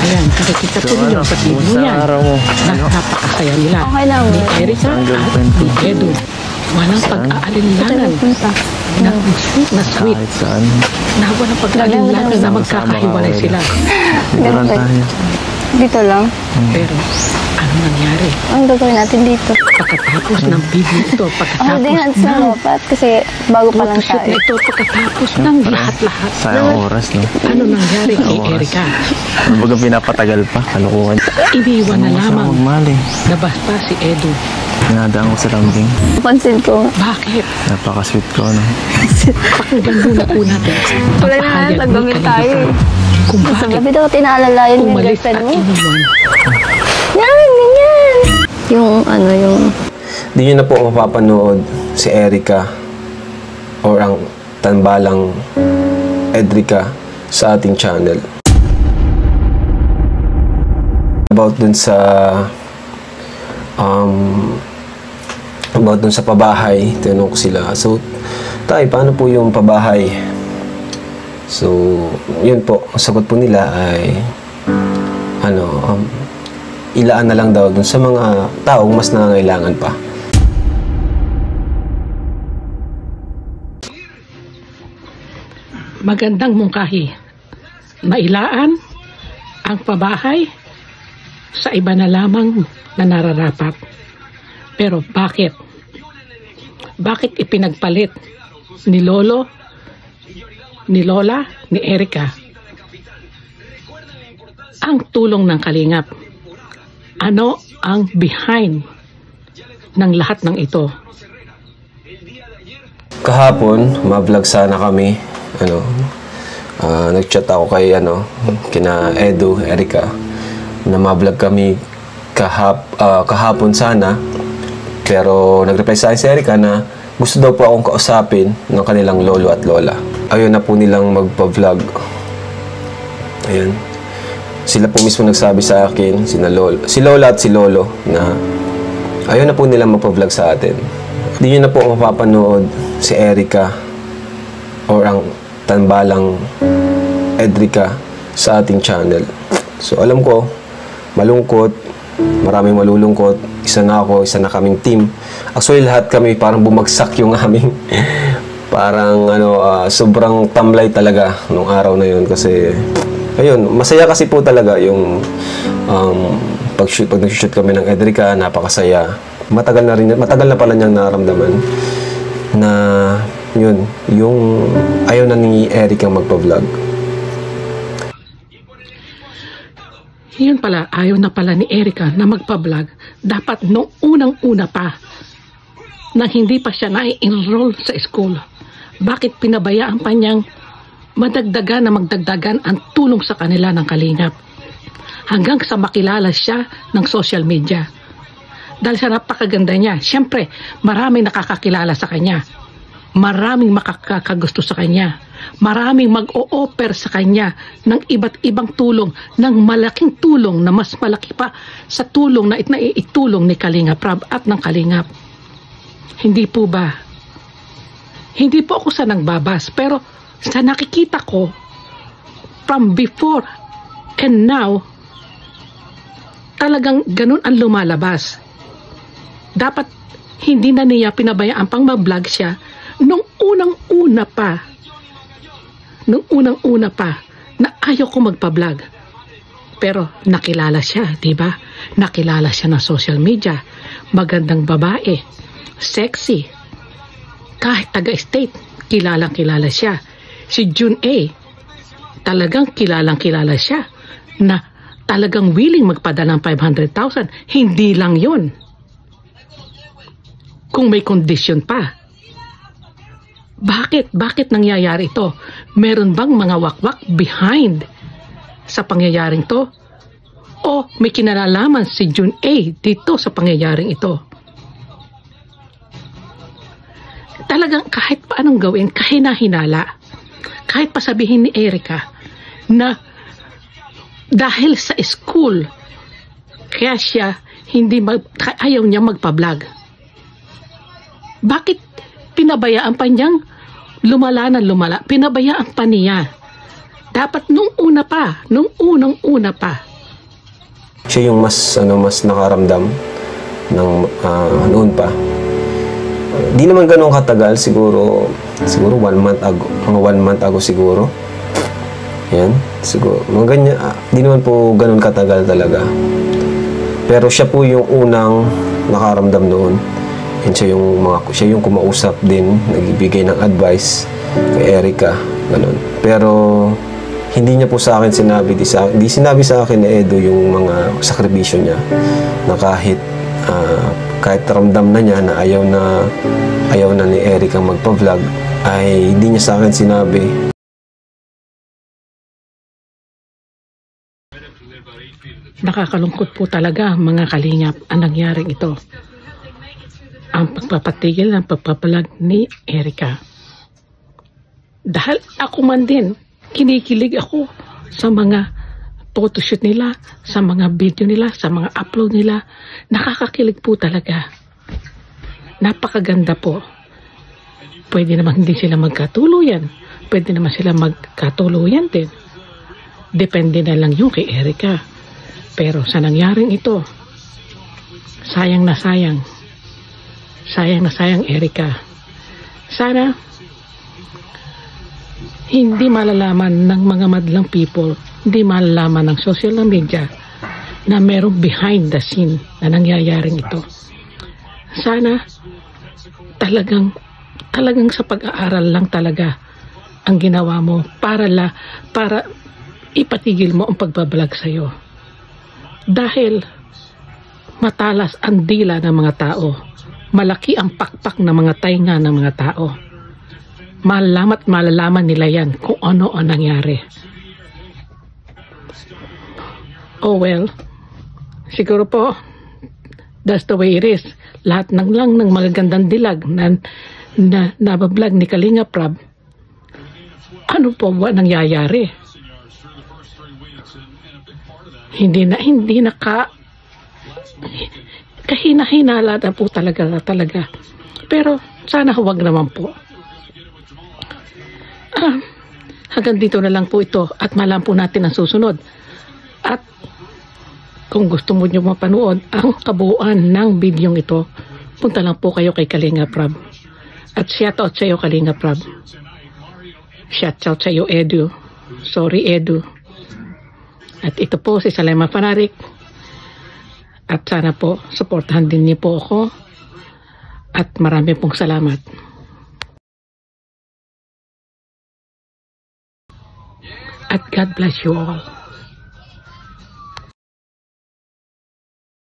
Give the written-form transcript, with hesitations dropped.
Ayan, nakikita po ninyo sa video yan. Napakasaya nila. Okay lang. Ni Erica at ni Edu. Walang pag-aalinlangan. Na sweet. Na walang pag-aalinlangan na magkakahiwalay sila. Dito lang. Pero, ano nangyari? Ang gagawin natin dito? Pagkatapos ng video ito, pagkatapos Hindi, hands na dapat kasi bago pa lang tayo. Ito, pagkatapos ng lahat-lahat. Sayang oras, no? Ano nangyari kay Erica? Baga pinapatagal pa, kalukuhan. Iniwan na lamang. Magmali. Nabasta si Edu. Pinadaan ko sa lambing. Pansin ko. Bakit? Napaka-sweet ko, no? Pakinggan muna po natin. Wala na, naggamit tayo. Kung Sa bakit gabi daw tinaalalayan yung umalis girlfriend at mo. iniwan. Yan, ganyan. Yung ano, yung... Di nyo na po mapapanood si Erica or ang tambalang Edrica sa ating channel. About dun sa pabahay, tinanong ko sila. So, tay, paano po yung pabahay? So, yun po, ang sagot po nila ay ilaan na lang daw dun sa mga taong mas nangangailangan pa. Magandang mungkahi. Mailaan ang pabahay sa iba na lamang na nararapat. Pero bakit? Bakit ipinagpalit ni Lolo, ni Lola, ni Erica ang tulong ng kalingap? Ano ang behind ng lahat ng ito? Kahapon, ma-vlog sana kami. Nag-chat ako kay kina Edu, Erica, na ma-vlog kami kahapon sana. Pero nag-reply sa akin si Erica na gusto daw po akong kausapin ng kanilang lolo at lola. Ayaw na po nilang magpa-vlog. Ayan. Sila po mismo nagsabi sa akin, si Lola at si Lolo, na ayaw na po nilang magpa-vlog sa atin. Hindi nyo na po mapapanood si Erica or ang tambalang Edrica sa ating channel. So alam ko, malungkot, maraming malulungkot. Isa na ako, isa na kaming team. Actually, lahat kami parang bumagsak yung aming parang sobrang tamlay talaga nung araw na yun. Kasi, ayun, masaya kasi po talaga yung pag nag-shoot kami ng Edrica, napakasaya. Matagal na pala niyang naramdaman na yun, yung ayaw na ni Erica magpa-vlog. Yun pala, ayaw na pala ni Erica na magpa-vlog. Dapat noong unang-una pa, nang hindi pa siya na-enroll sa school. Bakit pinabayaan pa niyang magdagdagan ang tulong sa kanila ng kalingap? Hanggang sa makilala siya ng social media. Dahil sa napakaganda niya, siyempre, maraming nakakakilala sa kanya. Maraming makakagusto sa kanya. Maraming mag-o-offer sa kanya ng iba't ibang tulong, ng malaking tulong na mas malaki pa sa tulong na itulong ni Kalingap Rab at ng Kalingap. Hindi po ba? Hindi po ako sa nagbabas, pero sa nakikita ko from before and now, talagang ganun ang lumalabas. Dapat hindi na niya pinabayaan pang mag-vlog siya nung unang-una pa na ayaw ko magpa-vlog. Pero nakilala siya, di ba? Nakilala siya ng social media. Magandang babae, sexy. Kahit taga-state, kilalang-kilala siya. Si June A, talagang kilalang-kilala siya na talagang willing magpadala ng 500,000. Hindi lang yun. Kung may condition pa. Bakit nangyayari ito? Meron bang mga wakwak behind sa pangyayaring to? O may kinalalaman si June A dito sa pangyayaring ito? Talagang kahit paanong gawin, kahina-hinala, kahit pasabihin ni Erica na dahil sa school, kaya siya ayaw niya magpa-vlog. Bakit pinabayaan pa niyang lumala? Pinabayaan pa niya. Dapat nung unang-una pa, Siya yung mas nakaramdam ng noon pa. Di naman ganun katagal, siguro 1 month ago, mga 1 month ago siguro. Yan, siguro mga ganyan, di naman po ganun katagal talaga. Pero siya po yung unang nakaramdam noon. And siya yung kumausap din, nagbibigay ng advice kay Erica, ganun. Pero hindi niya po sa akin sinabi, di sinabi sa akin ni Edo yung mga sakripisyo niya, na kahit ramdam na niya na ayaw na ni Erica magpa-vlog, ay hindi niya sa akin sinabi. Nakakalungkot po talaga, mga kalingap, ang nangyaring ito. Ang pagpapatigil ng pagpapalag ni Erica. Dahil ako man din, kinikilig ako sa mga photoshoot nila, sa mga video nila, sa mga upload nila. Nakakakilig po talaga. Napakaganda po. Pwede naman hindi sila magkatuluyan. Pwede naman sila magkatuluyan din. Depende na lang yung kay Erica. Pero sa nangyaring ito, sayang na sayang. Sayang na sayang, Erica. Sana hindi malalaman ng mga madlang people, hindi malalaman ng social media na merong behind the scene na nangyayaring ito. Sana talagang sa pag-aaral lang talaga ang ginawa mo para ipatigil mo ang pagbablog sa'yo. Dahil matalas ang dila ng mga tao, malaki ang pakpak ng mga tainga ng mga tao. Malalaman nila yan kung ano ang nangyari. Oh well, siguro po, that's the way it is. Lahat ng magagandang dilag na nabablog ni Kalinga Prab, ano po ba nangyayari? Hindi na kahina-hinala na po talaga. Pero sana huwag naman po. Hanggang dito na lang po ito at malam po natin ang susunod. At kung gusto mo nyo mapanood ang kabuuan ng bidyong ito, punta lang po kayo kay Kalinga Prab. At shoutout sa iyo, Kalinga Prab. Shoutout sa iyo, Edu. Sorry, Edu. At ito po si Salema Fanarik. At sana po, supportahan din niyo po ako. At marami pong salamat. At God bless you all.